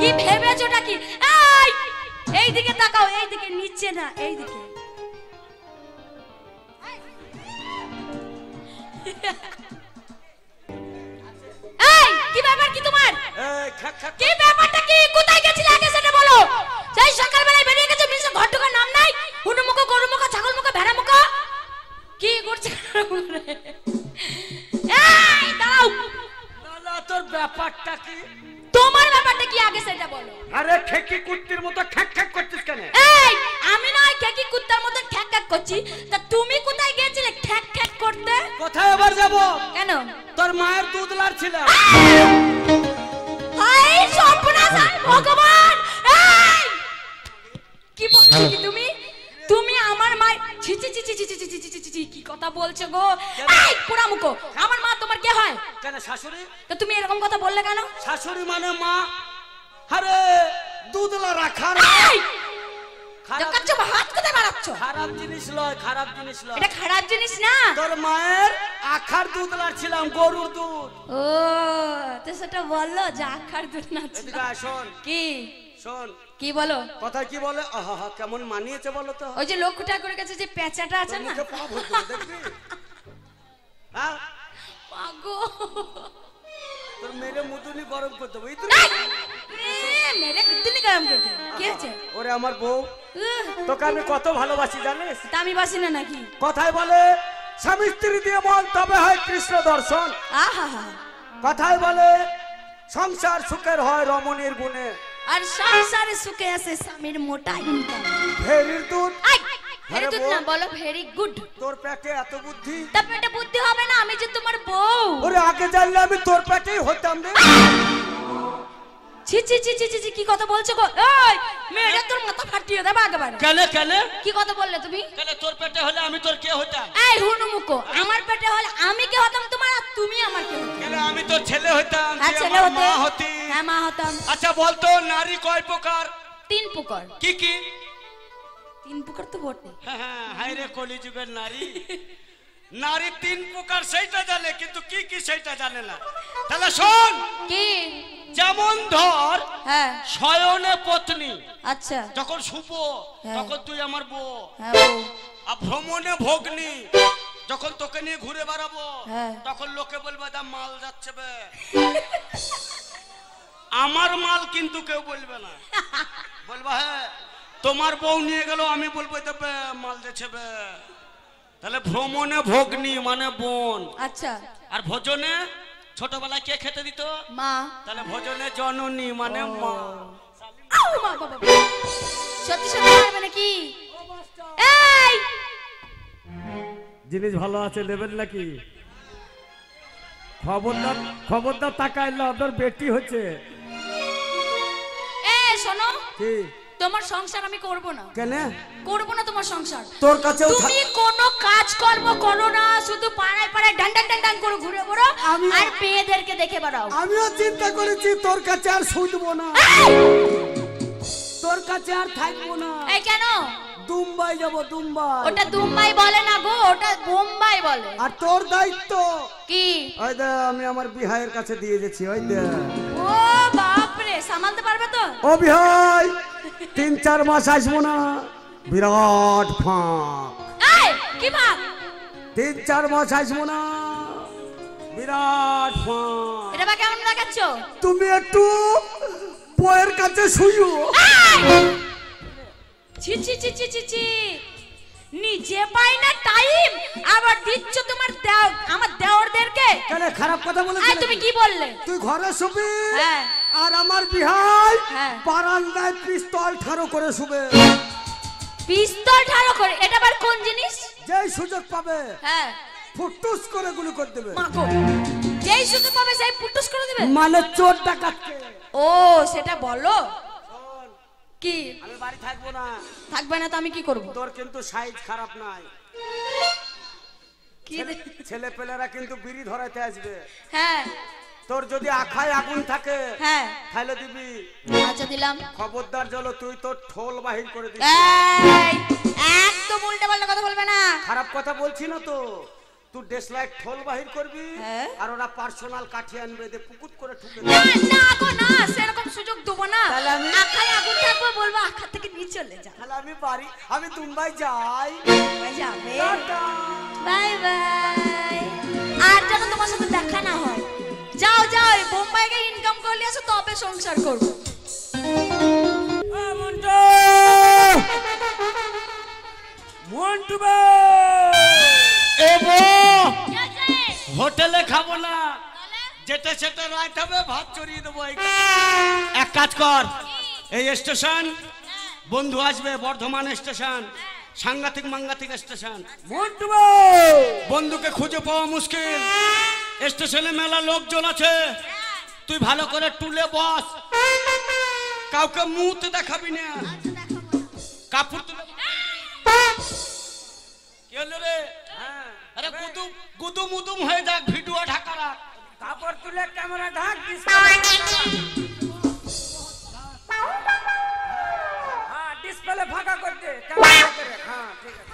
কি ভেবেছোটা কি? এই দিকে তাকাও, এই দিকে, নিচে না, এই দিকে। কি ব্যাপার কি তোমার? কি ব্যাপারটা কি? কোথায় গেছিলে আগে সেটা বলো। সেই সকালবেলায় বেরিয়ে গেছে, মিশে ঘর ঢোকার নাম নাই। হুনু মুখো, গরু মুখো, ছাগল মুখো, ভেড়া মুখো, কি করছে? এই দাঁড়াও। লালা তোর ব্যাপারটা কি? তোমার ব্যাপারটা কি আগে সেটা বলো। আরে খেকি কুত্তির মতো খ্যাক খ্যাক করছিস কেন? এই আমি না খেকি কুত্তার মতো খ্যাক খ্যাক করছি, তা তুমি কোথায় গিয়েছিলে খ্যাক খ্যাক করতে? কোথায় আবার যাব? কেন? তোর মায়ের দুধ লাড়ছিলাম। হাই সর্বনাশ, ভগবান! এই কি বলছো কি তুমি? তুমি আমার মা? ছি ছি ছি ছি ছি ছি ছি ছি ছি, কি কথা বলছো গো? এই পোড়া মুখো, আমার মা তোমার কে হয়? কেন শাশুড়ি? তো তুমি এরকম কথা বললে কেন? শাশুড়ি মানে মা। আরে দুধলা রাখা হাত কোথায় বাড়াচ্ছ? খারাপ জিনিস লয়, খারাপ জিনিস লয়। এটা খারাপ জিনিস না। তোর মায়ের আখার দুধ লাড়ছিলাম, গরুর দুধ। ও তো সেটা বললো যে আখার দুধ না। এদিকে আয়, শোন। কি শোন কি বলো? কথা কি বলে? আহা কেমন মানিয়েছে বলো তো। ওই যে লোক ঠাকুরের কাছে যে পেঁচাটা আছে না, মুখে পা ভরতে দেখবি? হ্যাঁ পাগো তোর মেরে মুদুনি গরম করতে দেবো। মেরে কুত্তুনি গরম করে দেব। কি আছে? ওরে আমার বউ, তোকে আমি কত ভালোবাসি জানিস? তা আমি বাসি না নাকি? কথায় বলে স্বামী স্ত্রী দিয়ে মন তবে হয় কৃষ্ণ দর্শন। আহা কথায় বলে সংসার সুখের হয় রমণীর গুণে, আর সংসারে সুখে আছে স্বামীর মোটা ইনকাম। ভেরির দুধ। ভেরি গুড না, বলো ভেরি গুড। তোর পেটে এত বুদ্ধি? তা পেটে বুদ্ধি হবে না? আমি যে তোমার বউ। ওরে আগে জানলে আমি তোর পেটেই হতাম রে। ছি ছি ছি ছি ছি, কি কথা বলছো গো? এই মেয়েটা তোর মাথা ফাটিয়ে দেবে একেবারে। কেন কেন কি কথা বললে তুমি? কেন তোর পেটে হলে আমি তোর কে হতাম? এই হুনুমুকো, আমার পেটে হলে আমি কে হতাম তোমার, আর তুমি আমার কে হতে? কেন আমি তোর ছেলে হতাম? হ্যাঁ ছেলে হতে। মা হতি। হ্যাঁ মা হতাম। আচ্ছা বলতো নারী কয় প্রকার? 3 প্রকার। কি কি? 3 প্রকার তো বটে। হ্যাঁ হায় রে কলিযুগের নারী। নারী 3 প্রকার সেইটা জানে, কিন্তু কি কি সেইটা জানে না। তাহলে শোন। কি? যেমন ধর, হ্যাঁ শয়নে পত্নী। আচ্ছা। যখন শুভ তখন তুই আমার বউ। হ্যাঁ বউ। আর ভ্রমণে ভগ্নী, যখন তোকে নিয়ে ঘুরে বেড়াবো হ্যাঁ। তখন লোকে বলবে দা মাল যাচ্ছে বে। আমার মাল কিন্তু কেউ বলবে না, বলবা হ্যাঁ তোমার বউ নিয়ে গেল, আমি বলবো দেবে মাল যাচ্ছে বে। তাহলে ভ্রমণে ভগ্নী মানে বোন। আচ্ছা। আর ভোজনে ছোটবেলায় কে খেতে দিত? মা। তাহলে ভোজনে জননী মানে মা। মা বাবা সত্যি সত্যি মারবে নাকি? এই জিনিস ভালো আছে, নেবেন নাকি? খবরদার খবরদার তাকাইলে আপনার বেটি হচ্ছে। এ শোনো, কি? তোমার সংসার আমি করব না। কেন করব না তোমার সংসার? তোর কাছে তুমি কোনো কাজ কর্ম করো না, শুধু পাড়ায় পাড়ায় ডান ডান ডান ডান করে ঘুরে বেড়াও আর মেয়েদেরকে দেখে বেড়াও। আমিও চিন্তা করেছি তোর কাছে আর শুনবো না, তোর কাছে আর থাকবো না। এই কেন? দুম্বাই যাব, দুম্বাই। ওটা দুম্বাই বলে না গো, ওটা বোম্বাই বলে। আর তোর দায়িত্ব কি? ওই দে আমি আমার বিহাইয়ের কাছে দিয়ে গেছি। ওই দে। ও বাপ রে, সামলাতে পারবে তো? ও বিহাই 3-4 মাস আসবো না, বিরাট ফাঁক। এই কি ভাব? 3-4 মাস আসবো না, বিরাট ফাঁক। এটা বা কেমন দেখাচ্ছ? তুমি একটু বউয়ের কাছে শুইও। ছি ছি ছি ছি ছি ছি, নিজে পাই না টাইম, আবার দিচ্ছ তোমার আমার দেওরদেরকে। কেন খারাপ কথা বলেছিস? এই তুমি কি বললে? তুই ঘরে শুবি হ্যাঁ। আর আমার বিহাই হ্যাঁ। বারান্দায় পিস্তল ঠাড়ো করে শুবে। পিস্তল ঠাড়ো করে? এটা আবার কোন জিনিস? যেই সুযোগ পাবে হ্যাঁ ফুটুস করে গুলি করে দেবে। মাগো, যেই সুযোগ পাবে সেই পুটুস করে দেবে? মানে চোর ডাকাতকে। ও সেটা বলো। কি? আমি বাড়ি থাকবো না। থাকবে না তো আমি কি করব? তোর কিন্তু সাইজ খারাপ নাই। কি? ছেলে পেলেরা কিন্তু বিড়ি ধরাইতে আসবে। হ্যাঁ। তোর যদি আখায় আগুন থাকে হ্যাঁ খাইলে দিবি। আচ্ছা দিলাম। খবরদার জল তুই তোর ঠোল বাহির করে দিবি। এই একদম উল্টা পাল্টা কথা বলবে না। খারাপ কথা বলছি না তো, তুই ডেসলাইট ঠোল বাহির করবি হ্যাঁ। আর ওরা পার্সোনাল কাঠি আনবে দে পুকুত করে ঠুকে না না গো না, সেরকম সুযোগ দেবো না। তাহলে আমি- আখায় আগুন থাকবো, বলবো আখা থেকে নিয়ে চলে যা। তাহলে আমি দুবাই যাই। যাবে, বাই বাই। আর যেন তোমার সাথে দেখা না হয়। যাও যাও, বোম্বাই গিয়ে ইনকাম করলে আসো, তবে সংসার করবো। হোটেলে খাবো না, যেটা সেটা রাইট হবে, ভাত চড়িয়ে দেবো। এক কাজ কর, এই স্টেশন বন্ধু আসবে, বর্ধমান স্টেশন, সাংঘাতিক মাঙ্গাতিক স্টেশন। বন্ধুকে খুঁজে পাওয়া মুশকিল, স্টেশনে মেলা লোকজন আছে, তুই ভালো করে টুলে বস, কাউকে মুখ দেখাবি না, কাপড় তুলে। কি হলো রে? আরে গুদুম উদুম হয়ে যাক, ভিডিও ঢাকা রাখ, কাপড় তুলে ক্যামেরা ঢাক দিস। হ্যাঁ, ডিসপ্লে ফাঁকা করতে ক্যামেরা করে। হ্যাঁ, ঠিক আছে।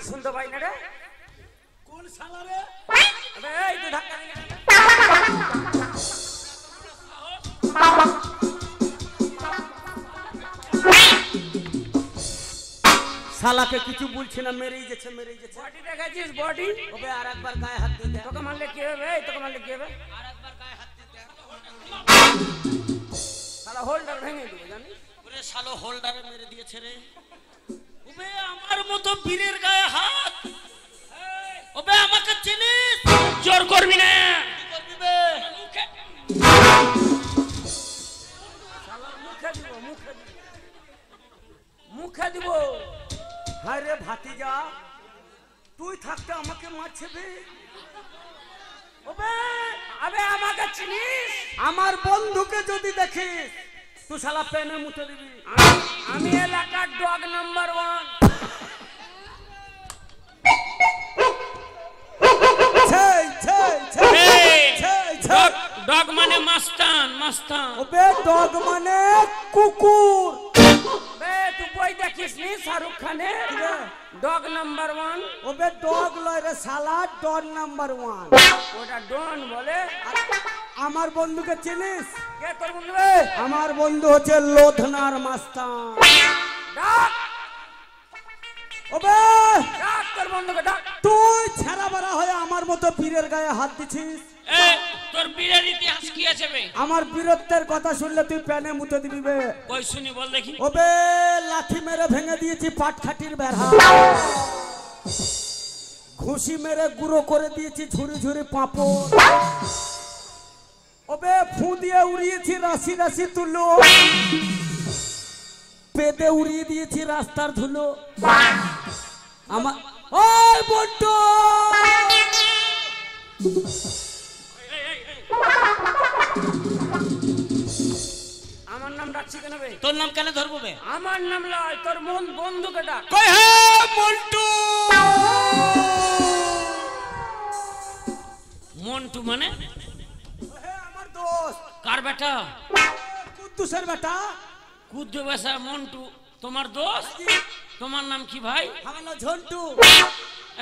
শুনতে পাই না রে, কোন শালা রে? আবে এই তুই ধাক্কা দিলি। শালাকে কিছু বলছি না, মেরেই গেছে। Body দেখাচ্ছিস body? ওবে আরেকবার গায়ে হাত দিয়ে দে। তোকে মারলে কি হবে? তোকে মারলে কি হবে? আরেকবার গায়ে হাত দিয়ে দে। শালা হোল্ডার ভেঙে দিবে জানিস? ওরে শালা হোল্ডারে মেরে দিয়েছে রে। ওবে আমার মতো বীরের গায়ে হাত। ওবে আমাকে চিনিস? জোর করবি না। কি করবি বে? মুখে। শালা মুখে দিব। হায় রে ভাতিজা, তুই থাকতে আমাকে মারছে বে। ওবে আবে আমাকে চিনিস? আমার বন্ধুকে যদি দেখিস তুই শালা পেনে মুতে দিবি। আমি এলাকার ডগ নাম্বার 1। ডগ মানে মাস্তান। ওবে ডগ মানে কুকুর। বে তুই বই দেখিস নি শাহরুখ খানের ডগ নাম্বার 1? ওবে ডগ লয় রে শালা, ডগ নাম্বার 1। ওটা ডন বলে। আমার বন্ধুকে চিনিস? কে তোর বন্ধু রে? আমার বন্ধু হচ্ছে লোধনার মাস্তান। ডাক ওবে, ডাক তোর বন্ধুকে ডাক। তুই ছেড়া বড়া হয়ে আমার মতো বীরের গায়ে হাত দিছিস। তোর বীরের ইতিহাস কি আছে বে? আমার বীরত্বের কথা শুনলে তুই প্যানে মুতে দিবি বে। কই শুনি বল দেখি। ওবে লাঠি মেরে ভেঙে দিয়েছি পাটখাটির বেড়া, ঘুষি মেরে গুঁড়ো করে দিয়েছি ঝুরি ঝুরি পাঁপড়, ওবে ফু দিয়ে উড়িয়েছি রাশি রাশি তুলো, পেদে উড়িয়ে দিয়েছি রাস্তার ধুলো। আমার ওই বট্টু, আমার নাম ডাকছি কেন বে? তোর নাম কেন ধরবো বে? আমার নাম লয়, তোর মন বন্ধুকে ডাক। কই হে মন্টু। মন্টু মানে? হে আমার দোস্ত। কার বেটা? কুদ্দুসের বেটা। কুদ্দু বেটা মন্টু তোমার দোস্ত? তোমার নাম কি ভাই? আমার নাম ঝন্টু।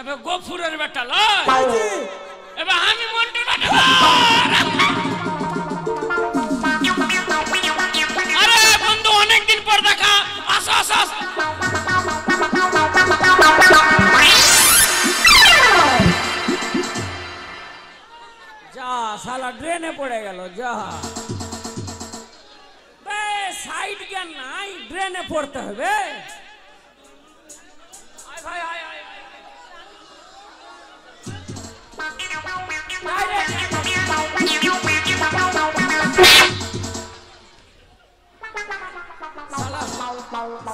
এবে গফুরের বেটা লয়? এবে আমি মন্টু বেটা। আরে বন্ধু অনেকদিন পর দেখা, আসো আসো। যা শালা ড্রেনে পড়ে গেল। যা বে সাইড জ্ঞান নাই, ড্রেনে পড়তে হবে। আয় ভাই আয় আয় আয়।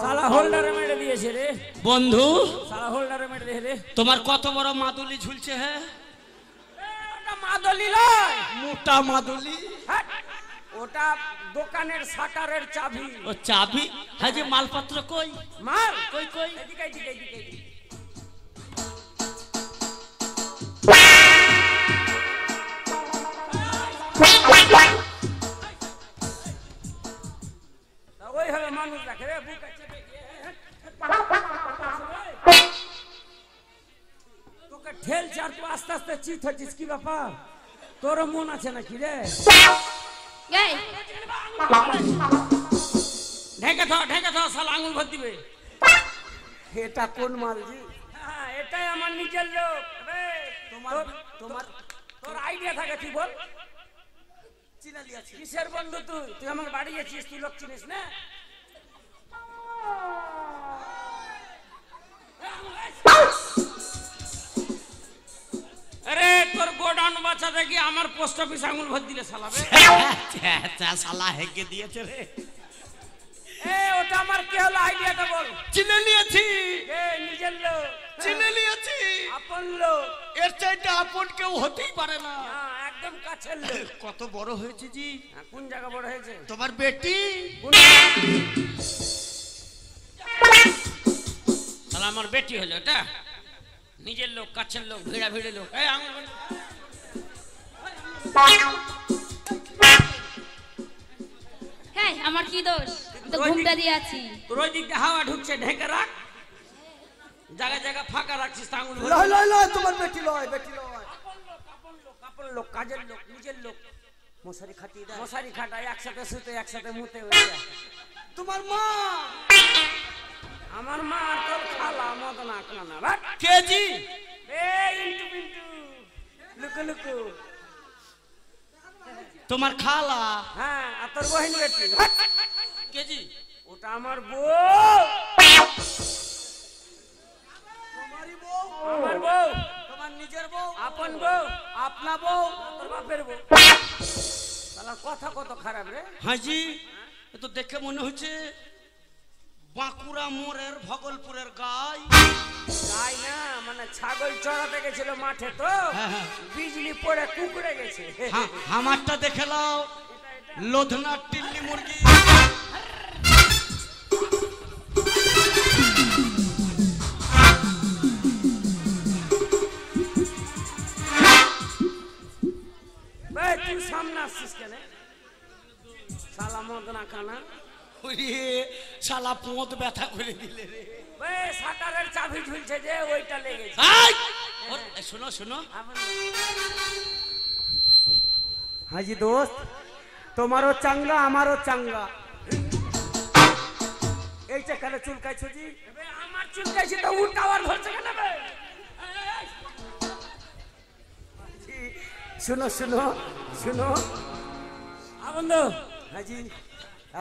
সালা হোল্ডারে মেরে দিয়েছে রে বন্ধু, সালা হোল্ডারে মেরে দিয়েছে রে। তোমার কত বড় মাদুলি ঝুলছে? হ্যাঁ, ওটা মাদলি লয়, মোটা মাদুলি। হ্যাঁ, ওটা দোকানের শাটারের চাবি। ও চাবি? হ্যাঁ, যে মালপত্র কই? মাল কই কই? এদিকে এদিকে এদিকে এদিকে। তা ওইভাবে মানুষ দেখে রে, বুক আছে তোকে ঠেলছে আর তুই আস্তে আস্তে চিত হচ্ছিস, কি ব্যাপার? তোর মন আছে নাকি রে? এই ঢেকে থাও শালা আঙুল ভর দিবে। এটা কোন মাল জি? হ্যাঁ, এটাই আমার নিজের লোক রে। তোমার তোমার তোর আইডিয়া থাকে তুই বল। চিনালি আছে? কিসের বন্ধু তুই? তুই আমার বাড়ি গেছিস, তুই লোক চিনিস না? আরে তোর গোডাউন বাচ্চা দেখি আমার পোস্ট অফিস আঙুল ভর দিলে শালাবে। শালা হেগে দিয়েছে রে। এ ওটা আমার কি হলো, আইডিয়াটা বল। চিনে নিয়েছি, এ নিজের লোক, চিনে নিয়েছি। আপন লোক, এর চাইতে আপন কেউ হতেই পারে না। হ্যাঁ, একদম কাছের লোক। কত বড় হয়েছে জি হ্যাঁ, কোন জায়গা বড় হয়েছে? তোমার বেটি। কোন শালা আমার বেটি হলো এটা? নিজের লোক, কাছের লোক, ভিড়া ভিড়ে লোক। এই আঙুল ভর। হ্যাঁ, আমার কি দোষ? তো ঘুমটা দিয়ে আছি। তোর ওই দিক দিয়ে হাওয়া ঢুকছে, ঢেকে রাখ। জায়গা জায়গা ফাঁকা রাখছিস, তা আঙুল ভর। লয় লয় লয়, তোমার বেটি লয়, বেটি লয়। আপন লোক, কাজের লোক, নিজের লোক। মশারি খাটিয়ে দেয়। মশারি খাটায়, একসাথে শুতে, একসাথে মুতে হয়ে যায়। তোমার মা? আমার মা আর তোর খালা মদনা কানা ভাট। কেজি এ ইন্টু পিন্টু, লুকু লুকু। তোমার খালা। হ্যাঁ, আর তোর বহিন বেটি ভাট। কেজি ওটা আমার বউ। তোমারই বউ? আমার বউ, তোমার নিজের বউ? আপন বউ, আপনা বউ? তোর বাপের বউ। শালা কথা কত খারাপ রে। হাজি, এ তো দেখে মনে হচ্ছে বাঁকুড়া মোড়ের ভগলপুরের গাই। তাই না, মানে ছাগল চড়াতে গেছিল মাঠে, তো হ্যাঁ, হ্যাঁ। বিজলি পড়ে কুকুরে গেছে। আমারটা দেখে লাও, লোধনার টিল্লি মুরগি। ভাই তুই সামনে আসছিস কেন? শালা মদনা কানা। ওরে শালা পোঁত ব্যথা করে দিলে রে। ভাই শাটারের চাবি ঝুলছে যে, ওইটা লেগেছে। এই! শোনো শোনো, হাজি দোস্ত, তোমারও চাঙ্গা আমারও চাঙ্গা। এই চেখানে চুলকাইছো জি? ভাই আমার চুলকাইছে তো উঠ টাওয়ার ধরছে কেন ভাই? জি, শুনো শুনো শুনো বন্ধু, হাজি,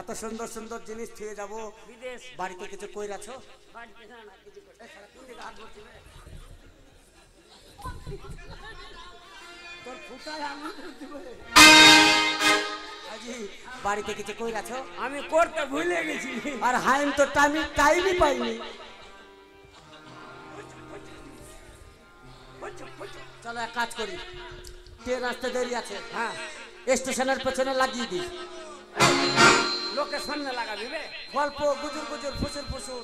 এত সুন্দর সুন্দর জিনিস ছুঁয়ে যাবো, বিদেশ বাড়িতে কিছু কইরাছো? বাড়িতে না, না, কিছু করতে। কোন দিকে হাত ধরছি রে? তোর ফুটায় আঙুল দিবে। হাজি, বাড়িতে কিছু কইরাছো? আমি করতে ভুলে গেছি। আর হাইম তো টাইমই পাইনি। চলো এক কাজ করি, ট্রেন আসতে দেরি আছে, হ্যাঁ, স্টেশনের পেছনে লাগিয়ে দিই। লোকের সামনে লাগাবি রে। গল্প গুজুর গুজুর ফুসুর ফুসুর।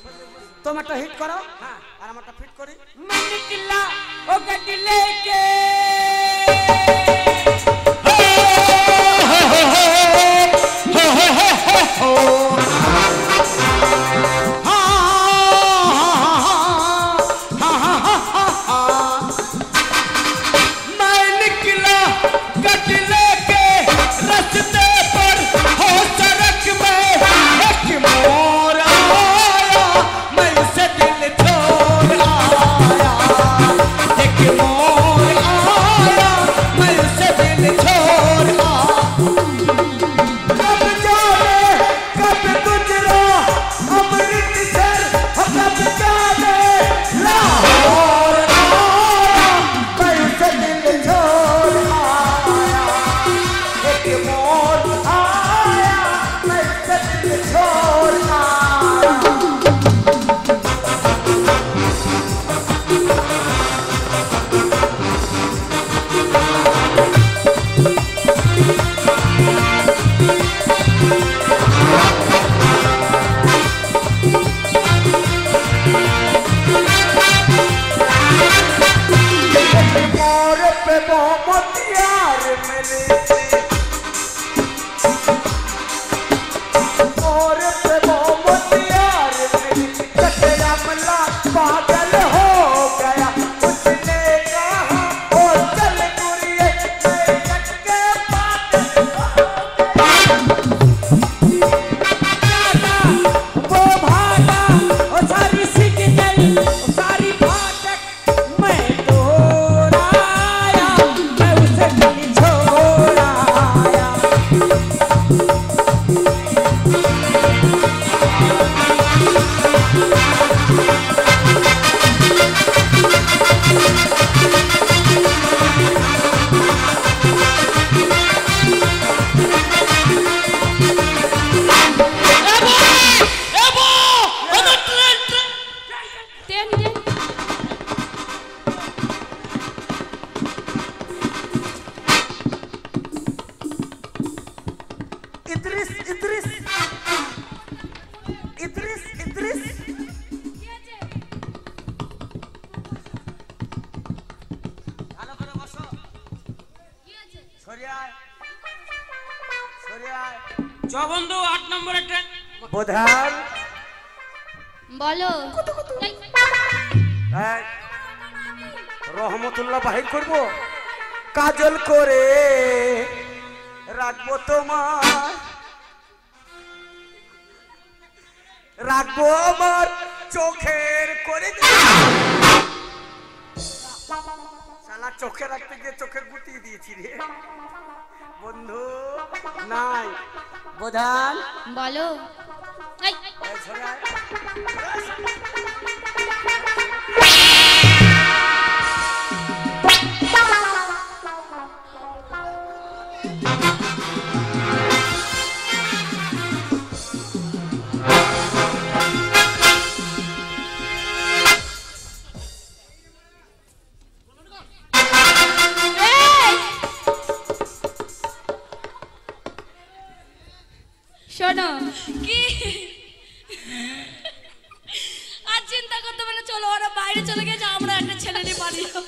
তোমারটা হিট করো, হ্যাঁ, আর আমারটা ফিট করি। मैंने किला ओ गड्डी लेके कब और प्रेमोतियार में कटे अमला पागल हो गया उसने कहा ओ चल गुरिये मैं कटके वो भागा ओ सारी सीख गई सारी फाटक मैं तोड़ाया मैं उसे नहीं छोड़ाया ট্রেন ট্রেন इद्रिस इद्रिस इद्रिस इद्रिस ভালো করে বসো সরে আয় সরে আয় চ বন্ধু 8 নম্বরের ট্রেন। বোধান বলো এই, রহমতুল্লাহ বাহির করব কাজল করে রাখবো তোমার রাখবো আমার চোখের করে শালা চোখে রাখতে গিয়ে চোখের গুটিয়ে দিয়েছি রে বন্ধু নাই বোধান বলো এই, এই সরে আয়। এই, শোনো কি আর চিন্তা করতে পারে, চলো ওরা বাইরে চলে গেছে, আমরা একটা ছেলে নিয়ে বাড়ি যাবো।